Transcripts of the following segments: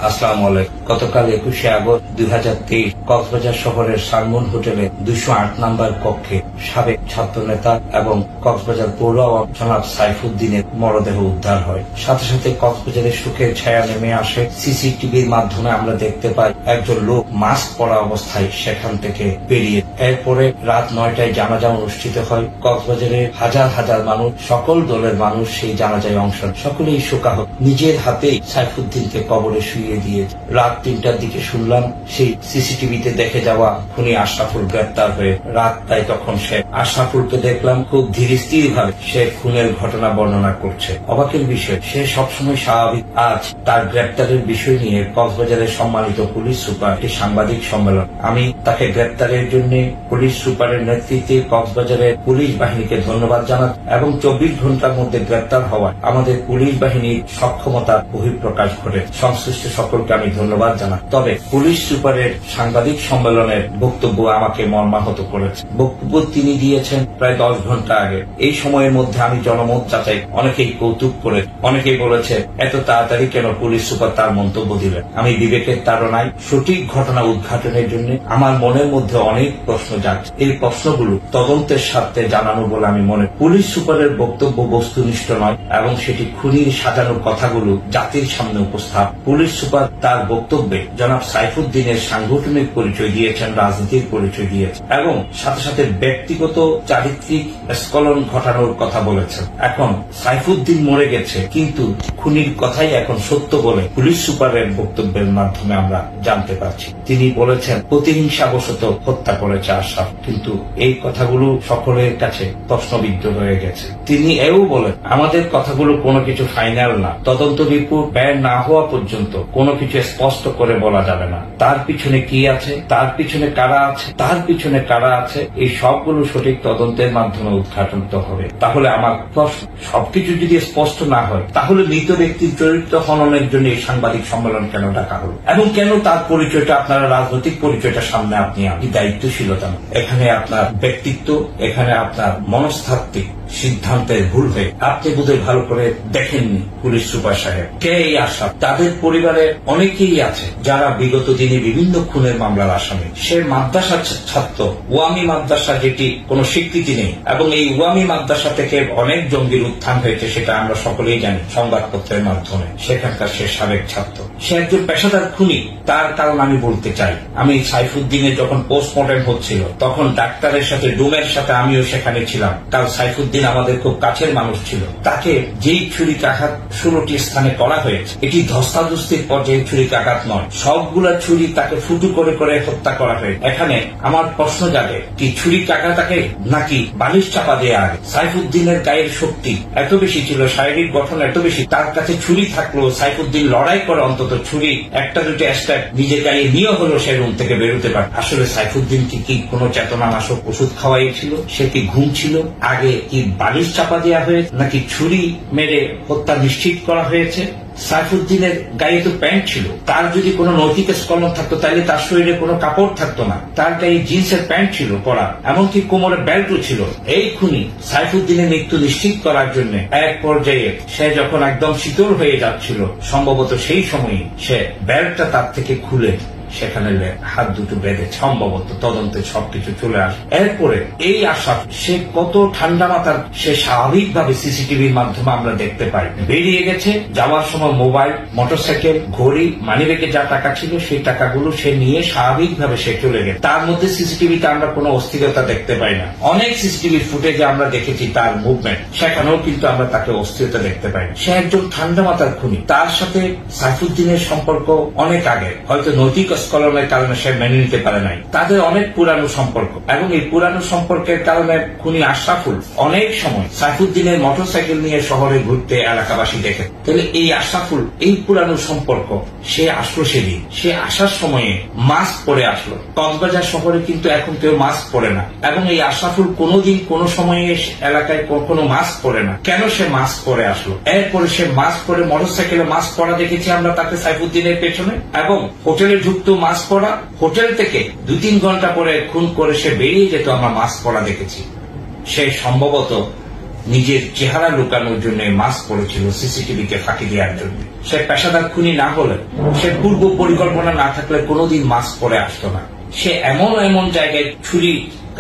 আসসালামু আলাইকুম। গতকাল 21শে আগস্ট 2023 কক্সবাজার শহরের সালমন হোটেলে 208 নম্বর কক্ষে সাবেক ছাত্রনেতা এবং কক্সবাজার পৌর আওয়ামী জনাব সাইফুদ্দিনের মরদেহ উদ্ধার হয়। সাথে সাথে কক্সবাজারের সুখের ছায়া নেমে আসে। সিসিটিভির মাধ্যমে আমরা দেখতে পাই একজন লোক মাস্ক পরা অবস্থায় সেখান থেকে বেরিয়ে। এরপরে রাত 9টায় জানাজা অনুষ্ঠিত হয়। কক্সবাজারের হাজার হাজার মানুষ, সকল দলের মানুষ সেই জানাজায় অংশ নেন। সকলেই শোকাহত। নিজের হাতেই সাইফুদ্দিনকে কবরে শুয়ে দিয়ে রাত 3টার দিকে শুনলাম সেই সিসিটিভিতে দেখে যাওয়া খুনি আশরাফুল গ্রেপ্তার হয়ে। রাত তাই তখন সে আশরাফুলকে দেখলাম খুব ধীর স্থির ভাবে সে খুনের ঘটনা বর্ণনা করছে। অবাকের বিষয়, সে সবসময় স্বাভাবিক। আজ তার গ্রেপ্তারের বিষয় নিয়ে কক্সবাজারের সম্মানিত পুলিশ সুপার একটি সাংবাদিক সম্মেলন। আমি তাকে গ্রেপ্তারের জন্য পুলিশ সুপারের নেতৃত্বে কক্সবাজারের পুলিশ বাহিনীকে ধন্যবাদ জানাচ্ছি এবং 24 ঘন্টার মধ্যে গ্রেপ্তার হওয়ায় আমাদের পুলিশ বাহিনীর সক্ষমতার বহিঃপ্রকাশ ঘটে। সংশ্লিষ্ট সকলকে আমি ধন্যবাদ জানাই। তবে পুলিশ সুপারের সাংবাদিক সম্মেলনের বক্তব্য আমাকে মর্মাহত করেছে। বক্তব্য তিনি দিয়েছেন প্রায় 10 ঘন্টা আগে। এই সময়ের মধ্যে আমি জনমত যাচাই অনেকেই কৌতুক করে, অনেকেই বলেছে এত তাড়াতাড়ি কেন পুলিশ সুপার তার মন্তব্য দিলেন। আমি বিবেকের তাড়নায় সঠিক ঘটনা উদ্ঘাটনের জন্য আমার মনের মধ্যে অনেক প্রশ্ন জাগছে। এই প্রশ্নগুলো তদন্তের স্বার্থে জানানো বলে আমি মনে। পুলিশ সুপারের বক্তব্য বস্তুনিষ্ঠ নয় এবং সেটি খুনির সাজানো কথাগুলো জাতির সামনে উপস্থাপন। পুলিশ সুপার তার বক্তব্যে জনাব সাইফুদ্দিনের সাংগঠনিক পরিচয় দিয়েছেন, রাজনীতির পরিচয় দিয়েছেন এবং সাথে সাথে ব্যক্তিগত চারিত্রিক স্খলন ঘটানোর কথা বলেছেন। এখন সাইফুদ্দিন মরে গেছে, কিন্তু খুনির কথাই এখন সত্য বলে পুলিশ সুপারের বক্তব্যের মাধ্যমে আমরা জানতে পারছি। তিনি বলেছেন প্রতিহিংসাবশত হত্যা করেছে আশরাফ, কিন্তু এই কথাগুলো সকলের কাছে প্রশ্নবিদ্ধ হয়ে গেছে। তিনি এও বলেন আমাদের কথাগুলো কোনো কিছু ফাইনাল না, তদন্ত রিপোর্ট বের না হওয়া পর্যন্ত কোনো কিছু স্পষ্ট করে বলা যাবে না। তার পিছনে কি আছে, তার পিছনে কারা আছে, তার পিছনে কারা আছে, এই সবগুলো সঠিক তদন্তের মাধ্যমে উদ্ঘাটন হবে। তাহলে আমার প্রশ্ন, সবকিছু যদি স্পষ্ট না হয় তাহলে মৃত ব্যক্তির চরিত্র হননের জন্য এই সাংবাদিক সম্মেলন কেন ডাকা হলো এবং কেন তার পরিচয়টা আপনারা রাজনৈতিক পরিচয়টা সামনে আপনি দায়িত্বশীলতা, এখানে আপনার ব্যক্তিত্ব, এখানে আপনার মনস্তাত্ত্বিক সিদ্ধান্তের ভুল হয়ে আপনি বোধহয় ভালো করে দেখেননি। পুলিশ সুপার সাহেব কে এই আশরাফ? তাদের পরিবারে অনেকেই আছে যারা বিগত দিনে বিভিন্ন খুনের মামলার আসামি। সে মাদ্রাসার ছাত্র, ওয়ামি মাদ্রাসা, যেটি কোনো স্বীকৃতি নেই এবং এই ওয়ামি মাদ্রাসা থেকে অনেক জঙ্গির উত্থান হয়েছে, সেটা আমরা সকলেই জানি সংবাদপত্রের মাধ্যমে। সেখানকার সে সাবেক ছাত্র, সে একজন পেশাদার খুনি। তার কারণ আমি বলতে চাই, আমি সাইফুদ্দিনের যখন পোস্টমর্টেম হচ্ছিল তখন ডাক্তারের সাথে ডুমের সাথে আমিও সেখানে ছিলাম। কারণ সাইফুদ্দিন আমাদের খুব কাছের মানুষ ছিল। তাকে যেই ছুরিকাঘাত 16টি স্থানে করা হয়েছে, এটি ধস্তাধস্তির পর্যায়ে ছুরিকাঘাত নয়, সবগুলা ছুরি তাকে ফুটু করে করে হত্যা করা হয়েছে। এখানে আমার প্রশ্ন জাগে, কি ছুরিকাঘাত তাকে নাকি বালিশ চাপা দেওয়া আগে? সাইফুদ্দিনের গায়ের শক্তি এত বেশি ছিল, শারীরিক গঠন এত বেশি, তার কাছে ছুরি থাকলেও সাইফুদ্দিন লড়াই করে অন্তত ছুরি একটা দুটো স্ট্যাপ নিজের গায়ে নিয়ে হলো সে রুম থেকে বেরোতে পারে। আসলে সাইফুদ্দিন কি কোনো চেতনানাশক ওষুধ খাওয়াইছিল? সে কি ঘুম ছিল? আগে কি বালিশ চাপা দেওয়া হয়েছে নাকি ছুরি মেরে হত্যা নিশ্চিত করা হয়েছে? সাইফুদ্দিনের গায়ে তো প্যান্ট ছিল, তার যদি কোনো নৈতিক স্খলন থাকতো তাহলে তার শরীরে কোনো কাপড় থাকতো না। তার গায়ে জিন্সের প্যান্ট ছিল পরা, এমনকি কোমরে বেল্টও ছিল। এই খুনি সাইফুদ্দিনের মৃত্যু নিশ্চিত করার জন্য এক পর্যায়ে সে যখন একদম শীতল হয়ে যাচ্ছিল, সম্ভবত সেই সময়ই সে বেল্টটা তার থেকে খুলে সেখানে হাত দুটো বেঁধে সম্ভবত তদন্তে সবকিছু চলে আসে। এরপরে এই আশা সে কত ঠান্ডা মাথার, সে স্বাভাবিকভাবে সিসিটিভির মাধ্যমে আমরা দেখতে পাই বেরিয়ে গেছে। যাওয়ার সময় মোবাইল, মোটরসাইকেল, ঘড়ি, মানিব্যাগে যা টাকা ছিল সেই টাকাগুলো সে নিয়ে স্বাভাবিকভাবে সে চলে গেছে। তার মধ্যে সিসিটিভিতে আমরা কোনো অস্থিরতা দেখতে পাই না। অনেক সিসিটিভি ফুটেজে আমরা দেখেছি তার মুভমেন্ট, সেখানেও কিন্তু আমরা তাকে অস্থিরতা দেখতে পাই না। সে একজন ঠান্ডা মাথার খুনি। তার সাথে সাইফুদ্দিনের সম্পর্ক অনেক আগে, হয়তো নৈতিক স্খলনের কারণে সে মেনে নিতে পারে নাই। তাদের অনেক পুরানো সম্পর্ক এবং এই পুরানো সম্পর্কের কারণে খুনি আশরাফুল অনেক সময় সাইফুদ্দিনের মোটরসাইকেল নিয়ে শহরে ঘুরতে এলাকাবাসী দেখে। তাহলে এই আশরাফুল, এই পুরানো সম্পর্ক, সে আসলো সেদিন, সে আসার সময়ে মাস্ক পরে আসলো। কক্সবাজার শহরে কিন্তু এখন কেউ মাস্ক পরে না এবং এই আশরাফুল কোনোদিন কোনো সময়ে এলাকায় কোনো মাস্ক পরে না। কেন সে মাস্ক পরে আসলো? এরপরে সে মাস্ক পরে মোটরসাইকেলে মাস্ক পরা দেখেছি আমরা তাকে সাইফুদ্দিনের পেছনে, এবং হোটেলে ঢুকতো মাস্ক পরা, হোটেল থেকে 2-3 ঘন্টা পরে খুন করে সে বেরিয়ে যেত আমরা মাস্ক পরা দেখেছি। সে সম্ভবত নিজের চেহারা লুকানোর জন্য মাস্ক পরেছিল, সিসিটিভিকে ফাঁকি দেওয়ার জন্য। সে পেশাদার খুনি না হলে, সে পূর্ব পরিকল্পনা না থাকলে কোনোদিন মাস্ক পরে আসতো না। সে এমন জায়গায় ছুরি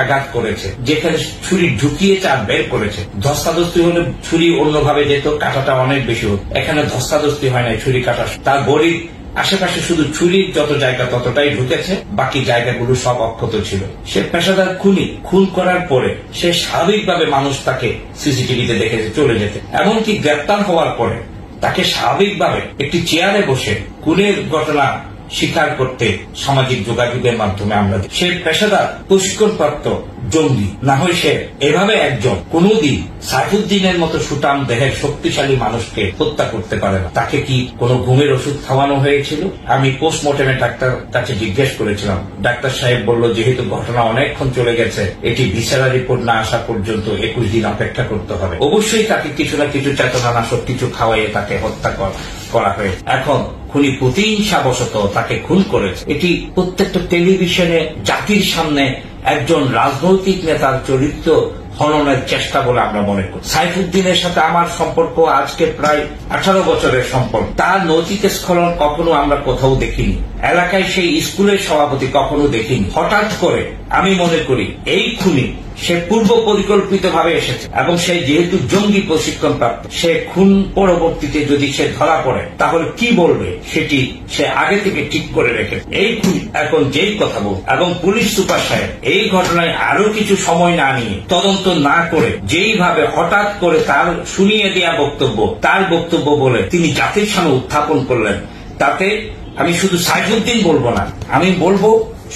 আঘাত করেছে যেখানে ছুরি ঢুকিয়েছে আর বের করেছে। ধস্তাধস্তি হলে ছুরি অন্যভাবে যেত, কাটাটা অনেক বেশি হতো। এখানে ধস্তাধস্তি হয় না, ছুরি কাটা। তার বডির আশেপাশে শুধু ছুরির যত জায়গা ততটাই ঢুকেছে, বাকি জায়গাগুলো সব অক্ষত ছিল। সে পেশাদার খুনি। খুন করার পরে সে স্বাভাবিকভাবে মানুষ তাকে সিসিটিভিতে দেখে চলে যেতে, এমনকি গ্রেপ্তার হওয়ার পরে তাকে স্বাভাবিকভাবে একটি চেয়ারে বসে খুনের ঘটনা স্বীকার করতে সামাজিক যোগাযোগের মাধ্যমে আমরা সে পেশাদার প্রশিক্ষণপ্রাপ্ত জঙ্গি না হয় সে এভাবে একজন কোনদিন সাইফুদ্দিনের মতো সুটাম দেহের শক্তিশালী মানুষকে হত্যা করতে পারে না। তাকে কি কোনো ঘুমের ওষুধ খাওয়ানো হয়েছিল? আমি পোস্টমর্টেমে ডাক্তার কাছে জিজ্ঞেস করেছিলাম। ডাক্তার সাহেব বলল, যেহেতু ঘটনা অনেকক্ষণ চলে গেছে, এটি ভিসেরা রিপোর্ট না আসা পর্যন্ত 21 দিন অপেক্ষা করতে হবে। অবশ্যই তাকে কিছু না কিছু চেতনানাশক কিছু খাওয়াইয়ে তাকে হত্যা করা হয়েছে। এখন খুনি প্রতিহিংসাবশত তাকে খুন করেছে। এটি প্রত্যেকটা টেলিভিশনে জাতির সামনে একজন রাজনৈতিক নেতার চরিত্র হননের চেষ্টা বলে আমরা মনে করি। সাইফুদ্দিনের সাথে আমার সম্পর্ক আজকে প্রায় 18 বছরের সম্পর্ক। তার নৈতিক স্খলন কখনো আমরা কোথাও দেখিনি। এলাকায় সেই স্কুলের সভাপতি কখনো দেখিনি। হঠাৎ করে আমি মনে করি এই খুনি সে পূর্ব পরিকল্পিতভাবে এসেছে এবং সে যেহেতু জঙ্গি প্রশিক্ষণ প্রাপ্ত, সে খুন পরবর্তীতে যদি সে ধরা পড়ে তাহলে কি বলবে সেটি সে আগে থেকে ঠিক করে রেখেছে। এই খুনি এখন যেই কথা বল এবং পুলিশ সুপার সাহেব এই ঘটনায় আরো কিছু সময় না নিয়ে, তদন্ত না করে, যেইভাবে হঠাৎ করে তার শুনিয়ে দেওয়া বক্তব্য, তার বক্তব্য বলে তিনি জাতির সামনে উত্থাপন করলেন, তাতে আমি শুধু সাইফুদ্দিন বলবো না, আমি বলবো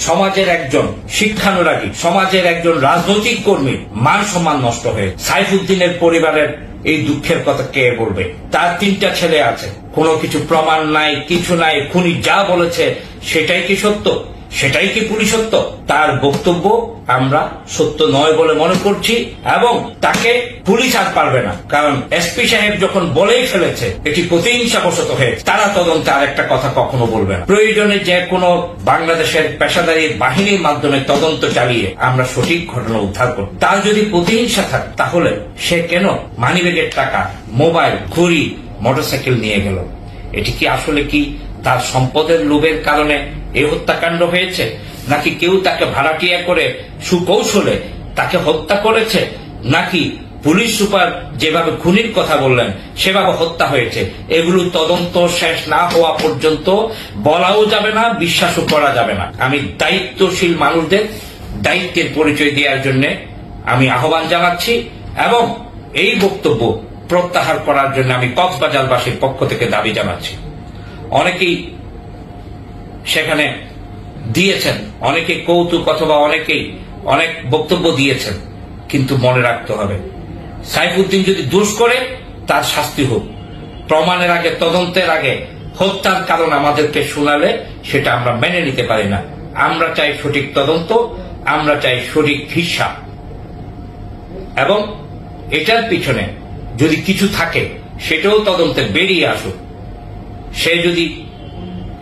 সমাজের একজন শিক্ষানুরাগী, সমাজের একজন রাজনৈতিক কর্মীর মান সম্মান নষ্ট হয়ে। সাইফুদ্দিনের পরিবারের এই দুঃখের কথা কে বলবে? তার 3টা ছেলে আছে, কোনো কিছু প্রমাণ নাই, কিছু নাই। খুনি যা বলেছে সেটাই কি সত্য? সেটাই কি পুলিশ সত্য? তার বক্তব্য আমরা সত্য নয় বলে মনে করছি এবং তাকে পুলিশ আর পারবে না, কারণ এসপি সাহেব যখন বলেই ফেলেছে এটি প্রতিহিংসাবশত হয়েছে, তারা তদন্তে আর একটা কথা কখনো বলবে না। প্রয়োজনে যে কোনো বাংলাদেশের পেশাদারী বাহিনীর মাধ্যমে তদন্ত চালিয়ে আমরা সঠিক ঘটনা উদ্ধার করব। তার যদি প্রতিহিংসা থাকে তাহলে সে কেন মানিব্যাগের টাকা, মোবাইল, ঘড়ি, মোটরসাইকেল নিয়ে গেল? এটি কি আসলে কি তার সম্পদের লোভের কারণে এই হত্যাকাণ্ড হয়েছে, নাকি কেউ তাকে ভাড়াটিয়া করে সুকৌশলে তাকে হত্যা করেছে, নাকি পুলিশ সুপার যেভাবে খুনির কথা বললেন সেভাবে হত্যা হয়েছে? এগুলো তদন্ত শেষ না হওয়া পর্যন্ত বলাও যাবে না, বিশ্বাসও করা যাবে না। আমি দায়িত্বশীল মানুষদের দায়িত্বের পরিচয় দেওয়ার জন্য আমি আহ্বান জানাচ্ছি এবং এই বক্তব্য প্রত্যাহার করার জন্য আমি কক্সবাজারবাসীর পক্ষ থেকে দাবি জানাচ্ছি। অনেকেই সেখানে দিয়েছেন, অনেকে কৌতুক অথবা অনেকেই অনেক বক্তব্য দিয়েছেন, কিন্তু মনে রাখতে হবে সাইফুদ্দিন যদি দোষ করে তার শাস্তি হোক। প্রমাণের আগে, তদন্তের আগে হত্যার কারণ আমাদেরকে শোনালে সেটা আমরা মেনে নিতে পারি না। আমরা চাই সঠিক তদন্ত, আমরা চাই সঠিক হিসাব এবং এটার পিছনে যদি কিছু থাকে সেটাও তদন্তে বেরিয়ে আসুক। সে যদি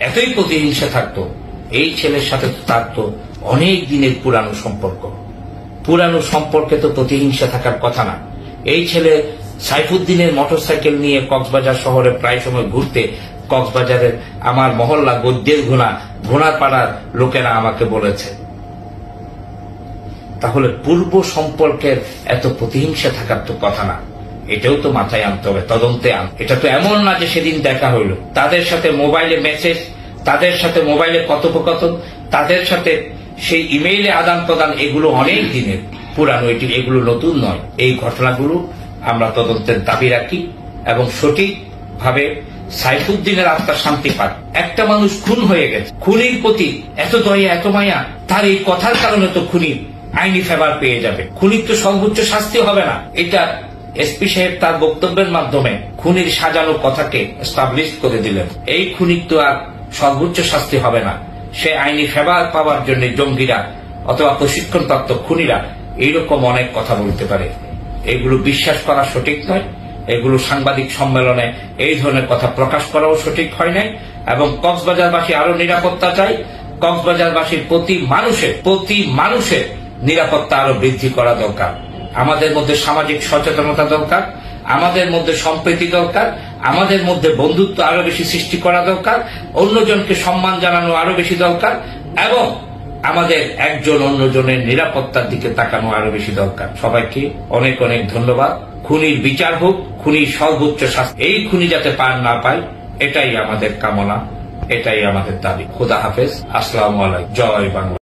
এতই প্রতিহিংসা থাকতো, এই ছেলের সাথে তার তো অনেক দিনের পুরানো সম্পর্ক, পুরানো সম্পর্কে তো প্রতিহিংসা থাকার কথা না। এই ছেলে সাইফুদ্দিনের মোটরসাইকেল নিয়ে কক্সবাজার শহরে প্রায় সময় ঘুরতে, কক্সবাজারের আমার মহল্লা গদ্যের ঘোড়াপাড়ার লোকেরা আমাকে বলেছে। তাহলে পূর্ব সম্পর্কের এত প্রতিহিংসা থাকার তো কথা না, এটাও তো মাথায় আনতে হবে, তদন্তে এটা তো এমন না যে সেদিন দেখা হইল। তাদের সাথে মোবাইলে মেসেজ, তাদের সাথে মোবাইলে কথোপকথন, তাদের সাথে সেই ইমেইলে আদান প্রদান, এগুলো অনেক দিনের পুরানো, এগুলো নতুন নয়। এই ঘটনাগুলো আমরা তদন্তের দাবি রাখি এবং সঠিকভাবে সাইফুদ্দিনের আত্মার শান্তি পাক। একটা মানুষ খুন হয়ে গেছে, খুনির প্রতি এত দয়া, এত মায়া, তার এই কথার কারণে তো খুনি আইনি ফেভার পেয়ে যাবে। খুনির তো সর্বোচ্চ শাস্তি হবে না। এটা এসপি সাহেব তার বক্তব্যের মাধ্যমে খুনির সাজানো কথাকে এস্টাবলিশ করে দিলেন। এই খুনির তো আর সর্বোচ্চ শাস্তি হবে না, সে আইনি ফেভার পাওয়ার জন্য জঙ্গিরা অথবা প্রশিক্ষণপ্রাপ্ত খুনিরা এইরকম অনেক কথা বলতে পারে। এগুলো বিশ্বাস করা সঠিক নয়। এগুলো সাংবাদিক সম্মেলনে এই ধরনের কথা প্রকাশ করাও সঠিক হয় নাই এবং কক্সবাজারবাসী আরো নিরাপত্তা চাই। কক্সবাজারবাসীর প্রতি মানুষের নিরাপত্তা আরো বৃদ্ধি করা দরকার। আমাদের মধ্যে সামাজিক সচেতনতা দরকার, আমাদের মধ্যে সম্প্রীতি দরকার, আমাদের মধ্যে বন্ধুত্ব আরো বেশি সৃষ্টি করা দরকার, অন্যজনকে সম্মান জানানো আরো বেশি দরকার, এবং আমাদের একজন অন্যজনের নিরাপত্তার দিকে তাকানো আরো বেশি দরকার। সবাইকে অনেক অনেক ধন্যবাদ। খুনির বিচার হোক, খুনির সর্বোচ্চ শাস্তি, এই খুনি যাতে পার না পায়, এটাই আমাদের কামনা, এটাই আমাদের দাবি। খোদা হাফেজ, আসসালামু আলাইকুম, জয় বাংলা।